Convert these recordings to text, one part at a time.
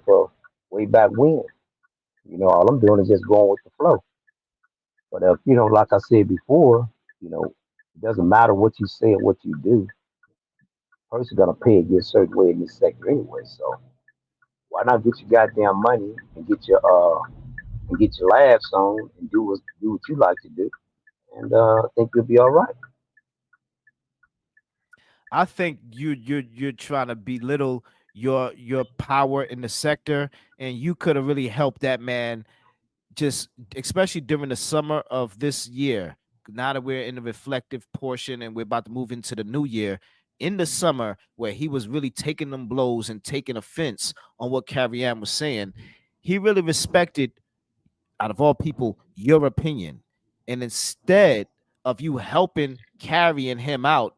of way back when. All I'm doing is just going with the flow. But like I said before, it doesn't matter what you say or what you do. Person gonna pay it a certain way in this sector anyway. So why not get your goddamn money and get your laughs on and do what you like to do, and I think you'll be all right. I think you're trying to belittle your power in the sector, and you could have really helped that man, just especially during the summer of this year. Now that we're in the reflective portion and we're about to move into the new year, in the summer where he was really taking them blows and taking offense on what Carrie Ann was saying, he really respected, out of all people, your opinion. And instead of you helping carrying him out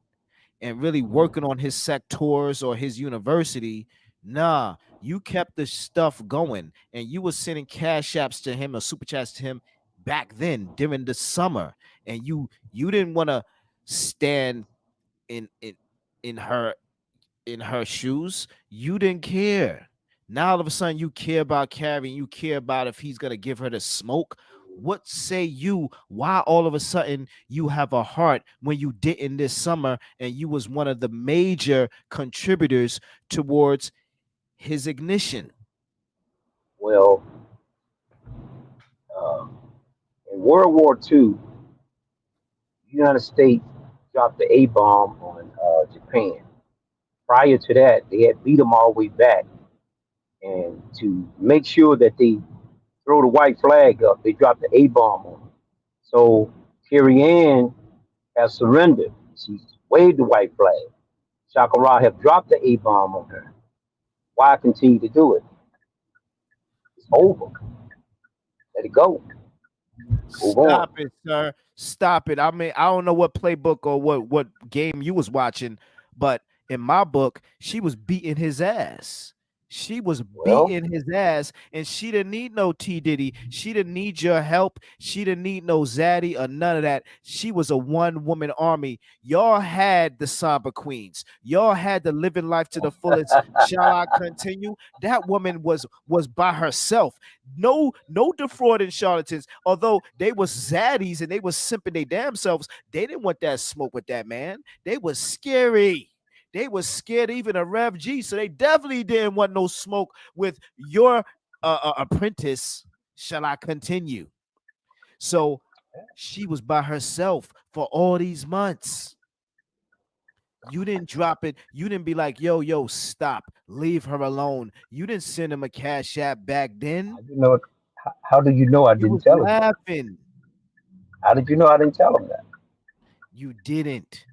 and really working on his sectors or his university, nah, you kept the stuff going and you were sending cash apps to him or super chats to him back then during the summer. And you didn't want to stand in in in her in her shoes. You didn't care. Now all of a sudden you care about Carrie and you care about if he's gonna give her the smoke. What say you? Why all of a sudden you have a heart when you didn't this summer and you was one of the major contributors towards his ignition? Well, uh, in World War II, the United States dropped the A bomb on Japan. Prior to that, they had beat them all the way back, and to make sure that they throw the white flag up, they dropped the A bomb on them. So Carrie Ann has surrendered. She's waved the white flag. Shakara have dropped the A bomb on her. Why continue to do it? It's over. Let it go. Move on. Stop it, sir. Stop it. I mean, I don't know what playbook or what game you was watching, but in my book, she was beating his ass. She was Well, beating his ass, and she didn't need no T Diddy. She didn't need your help. She didn't need no Zaddy or none of that. She was a one woman army. Y'all had the Samba Queens. Y'all had the living life to the fullest. Shall I continue? That woman was by herself. No defrauding charlatans. Although they was zaddies and they was simping their damn selves, they didn't want that smoke with that man. They was scary. They was scared even of Rev G, so they definitely didn't want no smoke with your apprentice. Shall I continue? So she was by herself for all these months. You didn't drop it. You didn't be like, yo, stop, leave her alone. You didn't send him a cash app back then. how do you know? How do you know I You didn't was tell him that? laughing. How did you know I didn't tell him that? You didn't.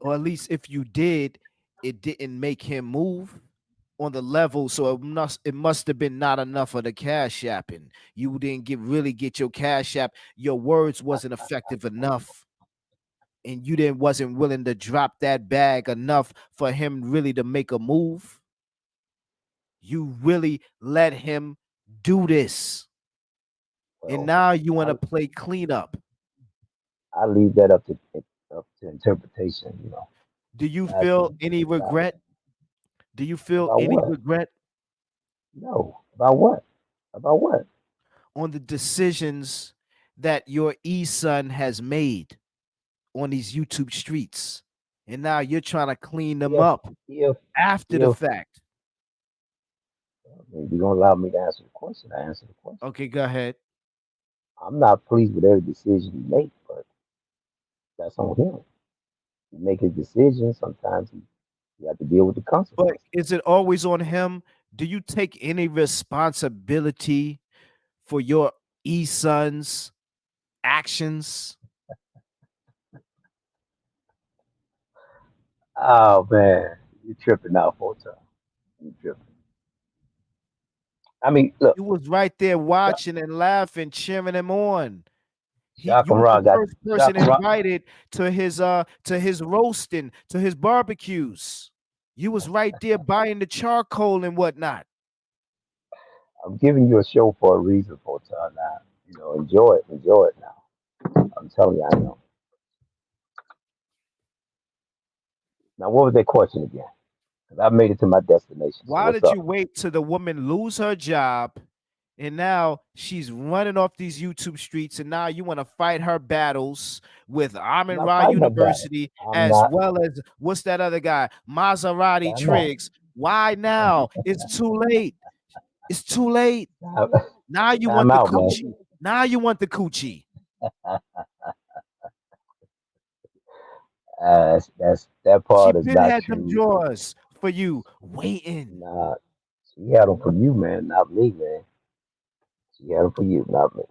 Or at least if you did, it didn't make him move on the level. So it must have been not enough of the cash apping. You didn't really get your cash app. Your words wasn't effective enough. And you didn't wasn't willing to drop that bag enough for him really to make a move. You really let him do this. And Well, now you want I to play cleanup. I leave that up to interpretation. Do you Guys can feel any decide regret? Do you feel about any what. regret No, about what? About what? on the decisions that your son has made on these YouTube streets? And now you're trying to clean them If up if after the if fact. you're gonna allow me to answer the question, I answer the question. Okay, go ahead. I'm not pleased with every decision he makes, but that's on him. He make his decisions. Sometimes he have to deal with the But consequences. is it always on him? Do you take any responsibility for your son's actions? Oh man, you tripping out for time. You tripping. I mean, look, You was right there Sha- watching and laughing, cheering him on. You was the Shakara got first person Shakara. invited to his roasting, to his barbecues. You was right there buying the charcoal and whatnot. I'm giving you a show for a reason, for time now. Enjoy it now. I'm telling you, I know. Now, what was that question again? 'Cause I made it to my destination. So Why what's did up? you wait till the woman lose her job and now she's running off these YouTube streets and now you want to fight her battles with I'm Amin not Ra fighting about it. University I'm as not. well as what's that other guy? Maserati I'm not. Triggs. Why now? It's too late. It's too late. Now you Time want the out, man. coochie. Now you want the coochie. That She part is been not had them true. drawers for you waiting. Nah, she had them for you, man, not me, man. She had them for you, not me.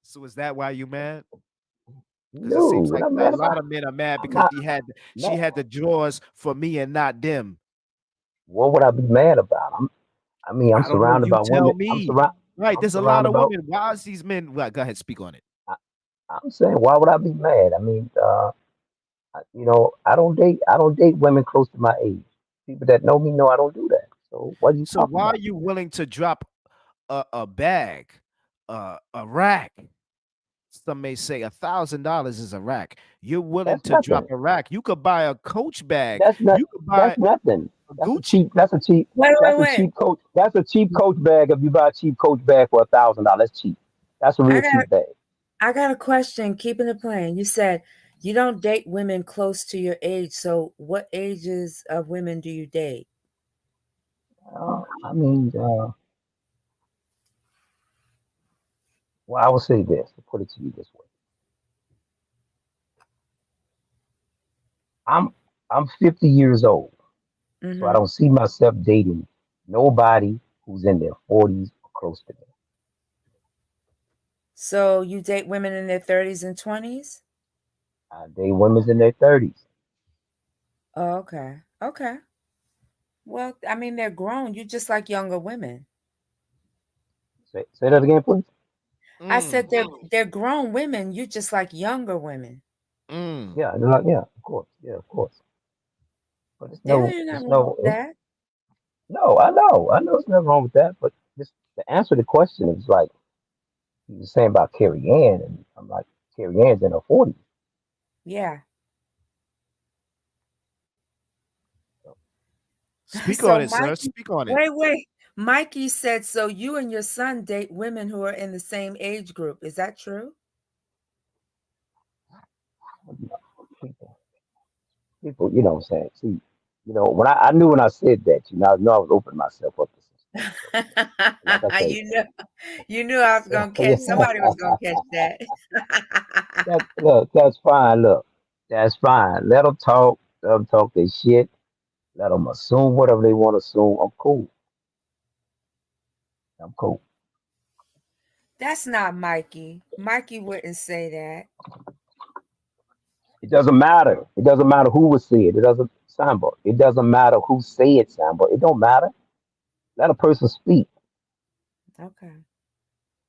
So is that why you mad? Because it No, seems what like I'm a mad lot about? of men are mad I'm because not she mad. had the drawers for me and not them. What would I be mad about? I'm I don't know. surrounded You by tell women. me. Right. I'm There's a lot surrounded of by. women. Why is these men? Well, go ahead, speak on it. I, I'm saying, why would I be mad? I don't date women close to my age. People that know me know I don't do that. So what are you So talking why are about? you willing to drop a bag, a rack? Some may say $1,000 is a rack. You're willing That's to drop nothing. a rack. You could buy a Coach bag. That's not. You could buy That's nothing. a That's a Gucci. cheap. That's a cheap. Wait, wait, That's a wait. cheap coach. That's a cheap coach bag. If you buy a cheap coach bag for $1,000, that's cheap. That's a real I got cheap bag. I got a question. Keeping it plain. You said you don't date women close to your age. So what ages of women do you date? I mean, well, I would say this. To put it to you this way, I'm I'm 50 years old, so I Mm-hmm. don't see myself dating nobody who's in their 40s or close to me. So you date women in their 30s and 20s? I date women's in their 30s. Oh, okay. Okay. Well, I mean, they're grown. You just like younger women. Say that again, please. I said Mm, they're grown women. You just like younger women. mm. Yeah, they're like, yeah, of course, yeah, of course. But There ain't nothing wrong with that. no, I know there's nothing wrong with that. But just to answer the question is like you were saying about Carrie Ann, and I'm like, Carrie Ann's in her 40s. Yeah. Speak So on it, sir. Mikey, Speak on it. wait. Mikey said, so you and your son date women who are in the same age group. Is that true? People, you know what I'm saying? See, I knew when I said that, I know I was opening myself up to some stuff. So, like I say, you know, you knew I was gonna catch somebody was gonna catch that. look, that's fine. Look, that's fine. Let them talk. Let them talk their shit. Let them assume whatever they want to assume. I'm cool. I'm cool. That's not Mikey. Mikey wouldn't say that. It doesn't matter. It doesn't matter who would say it. It doesn't, Sambo. It doesn't matter who say it, Sambo. It don't matter. Let a person speak. Okay.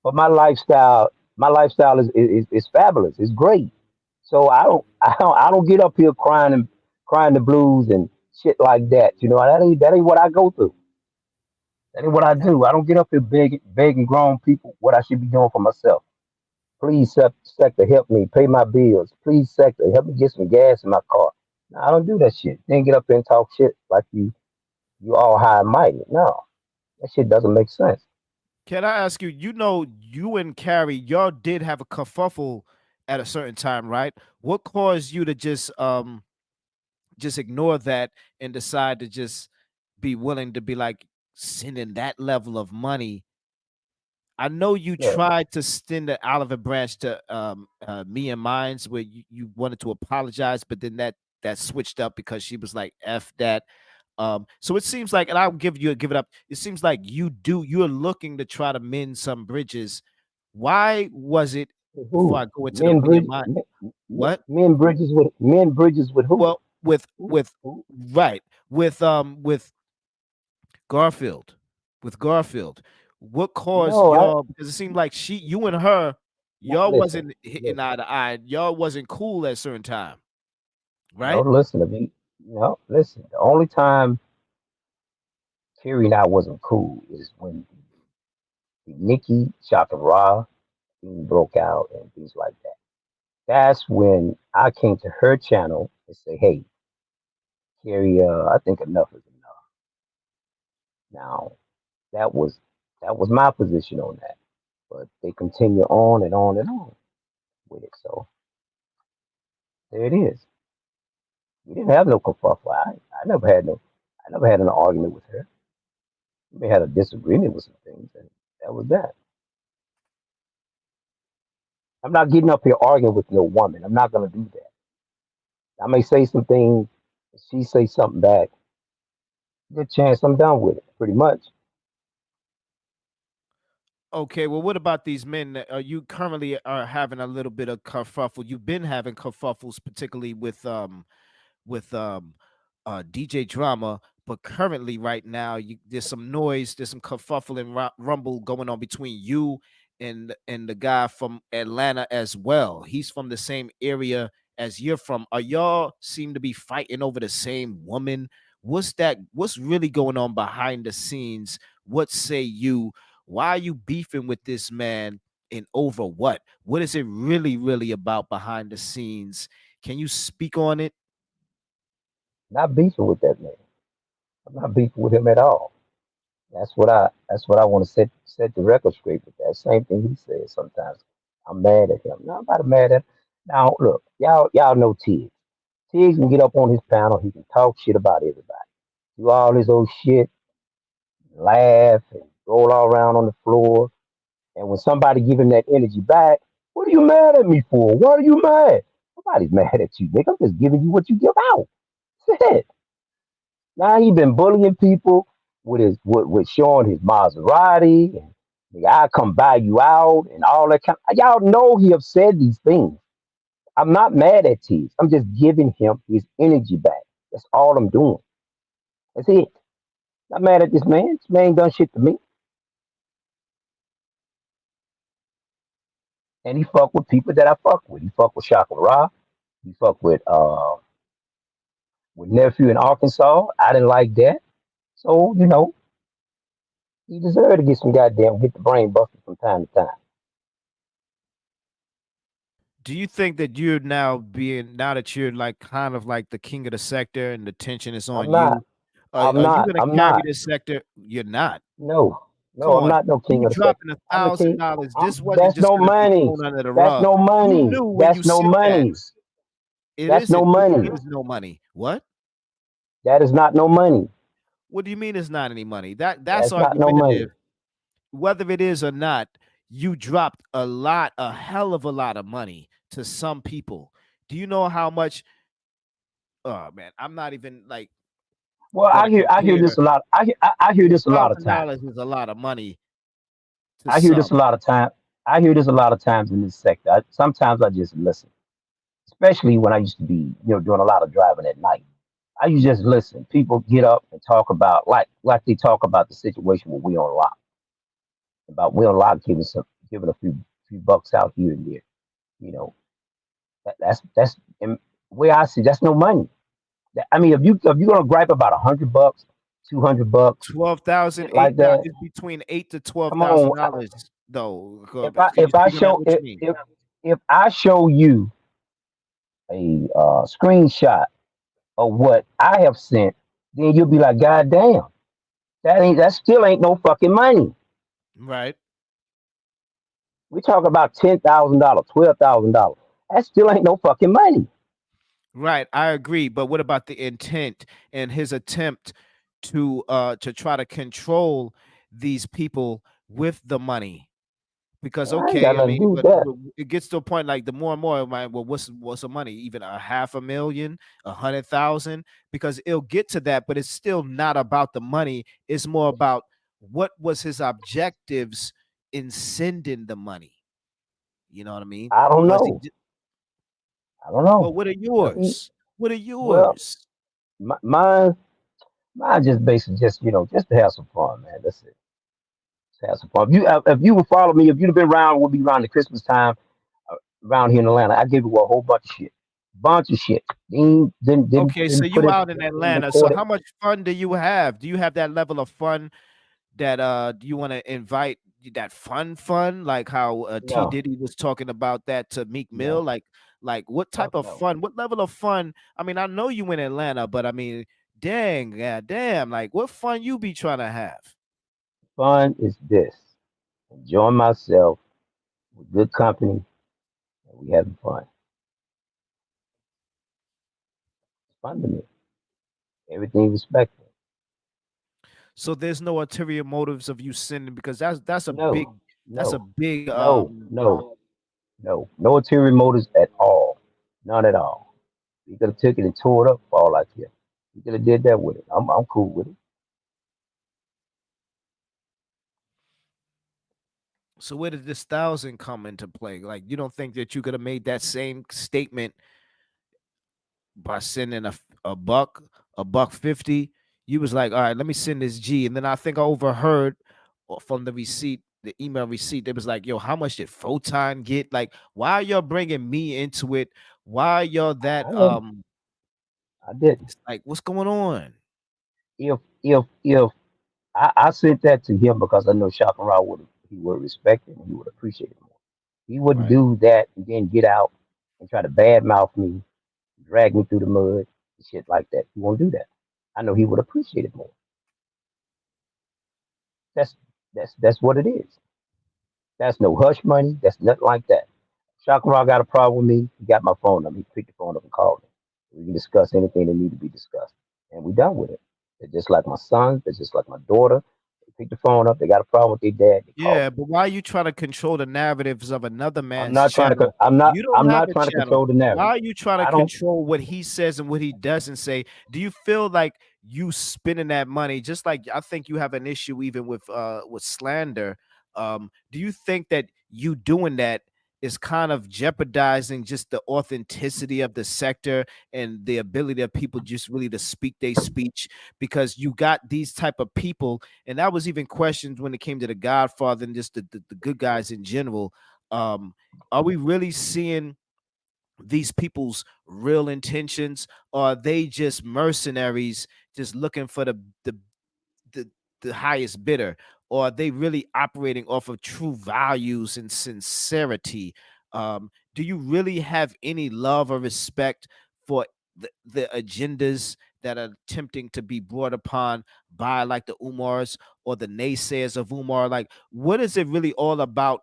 But my lifestyle is fabulous. It's great. So I don't get up here crying the blues and shit like that. That ain't what I go through. That ain't what I do. I don't get up here begging grown people what I should be doing for myself. Please, sector, help me pay my bills. Please, sector, help me get some gas in my car. No, I don't do that shit. Then get up there and talk shit like you all high and mighty. No, that shit doesn't make sense. Can I ask you? You and Carrie, y'all did have a kerfuffle at a certain time, right? What caused you to just ignore that and decide to just be willing to be like sending that level of money? I know you Look, tried to send the Oliver Branch to me and Mines where you wanted to apologize, but then that switched up because she was like F that. So it seems like, and I'll give it up. It seems like you're looking to try to mend some bridges. Why was it before who? I go into the me and mine? What? Men bridges with who? Well, with Who? right with Garfield, with Garfield. What caused No, y'all? Because it seemed like you and her, no, y'all listen, wasn't hitting listen. eye to eye. Y'all wasn't cool at a certain time, No, right? listen to me. No, listen. The only time Carrie and I wasn't cool is when the Nicki Chopper Raw thing broke out and things like that. That's when I came to her channel and say, "Hey, Carrie, I think enough is enough. Now, that was that was my position on that. But they continue on and on and on with it. So there it is. We didn't have no kerfuffle. I never had an argument with her. We had a disagreement with some things, and that was that. I'm not getting up here arguing with no woman. I'm not gonna do that. I may say some things, she say something back. Good chance I'm done with it, pretty much. Okay, well, what about these men that you currently are having a little bit of kerfuffle? You've been having kerfuffles, particularly with DJ Drama, but currently right now there's some noise, there's some kerfuffle and rumble going on between you and the guy from Atlanta as well. He's from the same area as you're from. Are y'all seem to be fighting over the same woman? What's really going on behind the scenes? What say you? Why are you beefing with this man and over what? What is it really about behind the scenes? Can you speak on it? Not beefing with that man. I'm not beefing with him at all. That's what I want to set the record straight with that. Same thing he says sometimes. I'm mad at him. No, I'm not mad at him. Now look, y'all know Tiggs. Tiggs can get up on his panel, he can talk shit about everybody. Do all this old shit, laugh and roll all around on the floor. And when somebody give him that energy back, what are you mad at me for? Why are you mad? Nobody's mad at you, nigga. I'm just giving you what you give out. That's it. Now he been bullying people with showing his Maserati and nigga, I come buy you out and all that kind. Y'all know he have said these things. I'm not mad at Tease. I'm just giving him his energy back. That's all I'm doing. That's it. Not mad at this man. This man ain't done shit to me. And he fuck with people that I fuck with. He fuck with Shaka Ra. He fuck with nephew in Arkansas. I didn't like that. So, he deserved to get some goddamn hit the brain busted from time to time. Do you think that you're now that you're like kind of like the king of the sector and the tension is I'm on not. you, I'm are you not. gonna I'm carry not. this sector? You're not. No. Come No, I'm on. not no king You of the sector. dropping a I'm the thousand king. dollars. This wasn't That's just no gonna be money. thrown under the That's rug. no You money. knew where you That's no sit that. money. It That's no isn't. What do you money. mean it's no money? What? That is not no money. What do you mean it's not any money? That's That's not no money. argumentative. Whether it is or not, you dropped a hell of a lot of money to some people. Do you know how much? Oh man, I'm not even like Well, gonna I hear this compare. a lot. I hear this a lot of times. $1,000 is a lot of money to I hear this a some. lot of time. I hear this a lot of times in this sector. Sometimes I just listen, especially when I used to be, doing a lot of driving at night. I used to just listen. People get up and talk about like they talk about the situation where we on lock, about we on lock giving a few bucks out here and there. You know, that's and where I see that's no money. I mean, if you gonna gripe about $100, $200, 12,000, shit like that, it's between eight to twelve come thousand on. dollars though. If I Can you if I speak on that? show What you mean? if I show you a screenshot of what I have sent, then you'll be like, God damn, that still ain't no fucking money. Right. We talk about $10,000, $12,000. That still ain't no fucking money. Right, I agree. But what about the intent and his attempt to try to control these people with the money? Because I ain't got okay, I nothing to mean, do with but that. it gets to a point like the more and more, like, well, what's the money? Even a 500,000, 100,000, because it'll get to that, but it's still not about the money. It's more about what was his objectives in sending the money. You know what I mean? I don't Was he? know. I don't Well, know. what are But yours? What are well, yours? mine just basically just to have some fun, man. That's it. Just have some fun. If you would follow me, if you'd have been around, we'll be around the Christmas time around here in Atlanta. I give you a whole bunch of shit. Okay, so Didn't put you it, out in didn't Atlanta. So record it. how much fun do you have? Do you have that level of fun that do you want to invite that fun like how T No, Diddy was talking about that to Meek Mill, no. like Like, what type Fuck of no. fun? What level of fun? I mean, I know you in Atlanta, but I mean, dang, yeah, damn. Like, what fun you be trying to have? Fun is this. Enjoying myself with good company and we having fun. It's fun to me. Everything respectful. So there's no ulterior motives of you sinning because that's a big No, that's a no, big no. No ulterior motives at all. None at all. You could have took it and tore it up for all I care. You could have did that with it. I'm cool with it. So where did this 1,000 come into play? Like, you don't think that you could have made that same statement by sending a buck, a buck 50? You was like, all right, let me send this G. And then I think I overheard from the receipt, the email receipt, it was like, yo, how much did Photon get? Like, why y'all bringing me into it? Why y'all that I didn't. I didn't. it's like, what's going on? If I sent that to him because I know Shaka Ra would he would respect it and he would appreciate it more. He wouldn't Right. do that and then get out and try to badmouth me, drag me through the mud, and shit like that. He won't do that. I know he would appreciate it more. That's that's what it is. That's no hush money. That's nothing like that. Shaka Ra got a problem with me. He got my phone number. He picked the phone up and called me. We can discuss anything that need to be discussed, and we done with it. They're just like my sons. They're just like my daughter. They pick the phone up. They got a problem with their dad. They call Yeah, me. but why are you trying to control the narratives of another I'm man's not trying to. channel? I'm not. You don't I'm have not a trying to channel. control the Why narrative. are you trying to I don't. control what he says and what he doesn't say? Do you feel like you spending that money, just like I think you have an issue even with slander? Do you think that you doing that is kind of jeopardizing just the authenticity of the sector and the ability of people just really to speak their speech because you got these type of people, and that was even questions when it came to the Godfather and just the good guys in general. um are we really seeing these people's real intentions, or are they just mercenaries just looking for the, the highest bidder, or are they really operating off of true values and sincerity? Do you really have any love or respect for the agendas that are attempting to be brought upon by like the Umars or the naysayers of Umar? Like, what is it really all about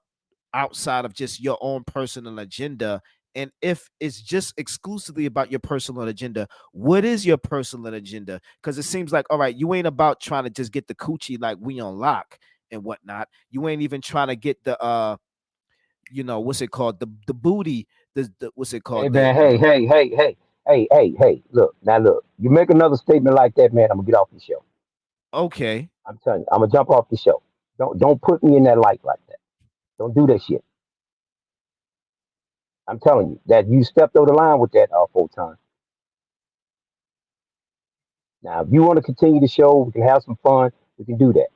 outside of just your own personal agenda? And if it's just exclusively about your personal agenda, what is your personal agenda? Because it seems like, all right, you ain't about trying to just get the coochie like we on lock and whatnot. You ain't even trying to get the what's it called? The booty, the what's it Hey called? man. Hey. Look now. Look. You make another statement like that, man. I'm gonna get off the show. Okay. I'm telling you. I'm gonna jump off the show. Don't put me in that light like that. Don't do that shit. I'm telling you that you stepped over the line with that full time. Now, if you want to continue the show, we can have some fun. We can do that.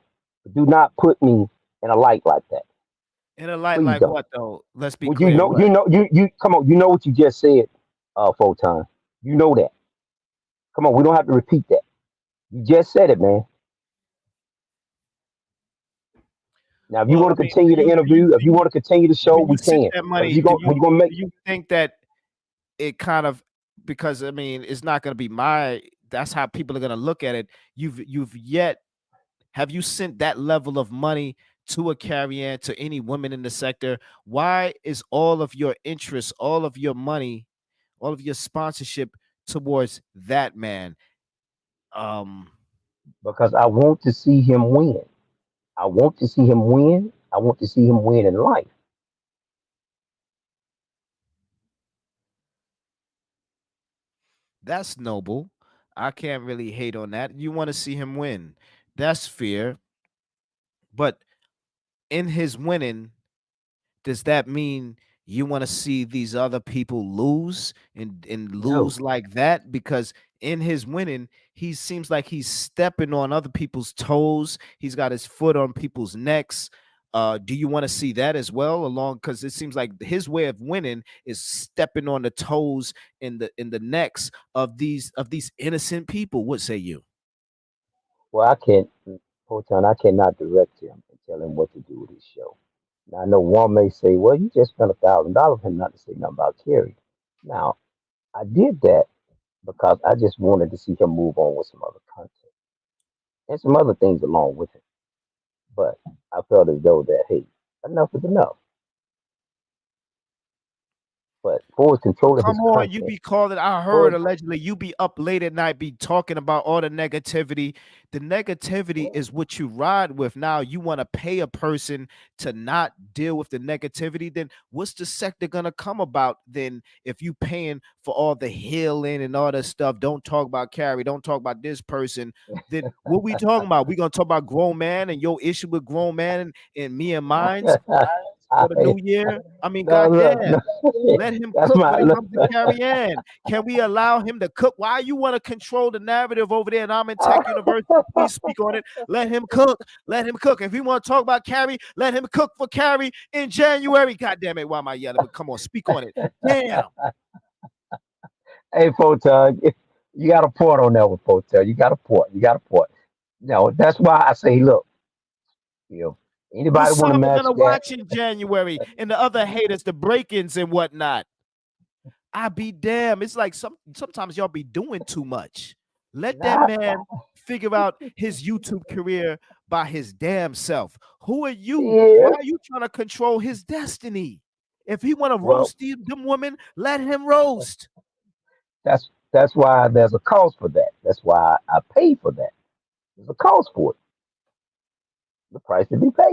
But do not put me in a light like that. In a light Please like don't. what though? Let's be Well, clear. What? you come on. You know what you just said, full time. You know that. Come on, we don't have to repeat that. You just said it, man. Now, if you Well, want I to mean, continue the interview, if you want to continue the show, when you we sent can. that But if money, you going when you gonna make, do you think that it kind of, because I mean, it's not going to be my, that's how people are going to look at it. You've yet, have you sent that level of money to a carrier, to any woman in the sector? Why is all of your interest, all of your money, all of your sponsorship towards that man? Um, because I want to see him win. I want to see him win. I want to see him win in life. that's noble. I can't really hate on that. You want to see him win. That's fair. But in his winning, does that mean you want to see these other people lose and No, lose like that? Because in his winning, he seems like he's stepping on other people's toes. He's got his foot on people's necks. Do you want to see that as well along? Because it seems like his way of winning is stepping on the toes in the necks of these innocent people. What say you? well, I can't, Poton, I cannot direct him and tell him what to do with his show. Now, I know one may say, well, you just spent $1,000 for him not to say nothing about Kerry. Now, I did that because I just wanted to see him move on with some other content and some other things along with it. But I felt as though that, hey, enough is enough. But for his So control of his come on, you content, be calling. I for heard his, allegedly you be up late at night, be talking about all the negativity. The negativity is what you ride with. Now you want to pay a person to not deal with the negativity. Then what's the sector gonna come about? Then if you paying for all the healing and all that stuff, don't talk about Carrie, don't talk about this person. Then what we talking about? We gonna talk about grown man and your issue with grown man and me and mine's for the I, new year. I mean, no, look, goddamn. no, Let him that's cook my when it look. comes to Carrie Ann. Can we allow him to cook? Why you want to control the narrative over there? And I'm in Tech University. Please speak on it. Let him cook. Let him cook. If he want to talk about Carrie, let him cook for Carrie in January. God damn it. Why am I yelling? But come on, speak on it. Damn. Hey, Photog, you got a point on that one, Photog. You got a point. You got a point. No, that's why I say, look, you know, What anybody want to Saba match gonna that? watch in January? And the other haters, the break-ins and whatnot. I be damn. It's like sometimes y'all be doing too much. Let that Nah, man figure out his YouTube career by his damn self. Who are you? Why yeah. are you trying to control his destiny? If he want to Well, roast them women, let him roast. that's why there's a cost for that. That's why I pay for that. There's a cost for it. The price to be paid.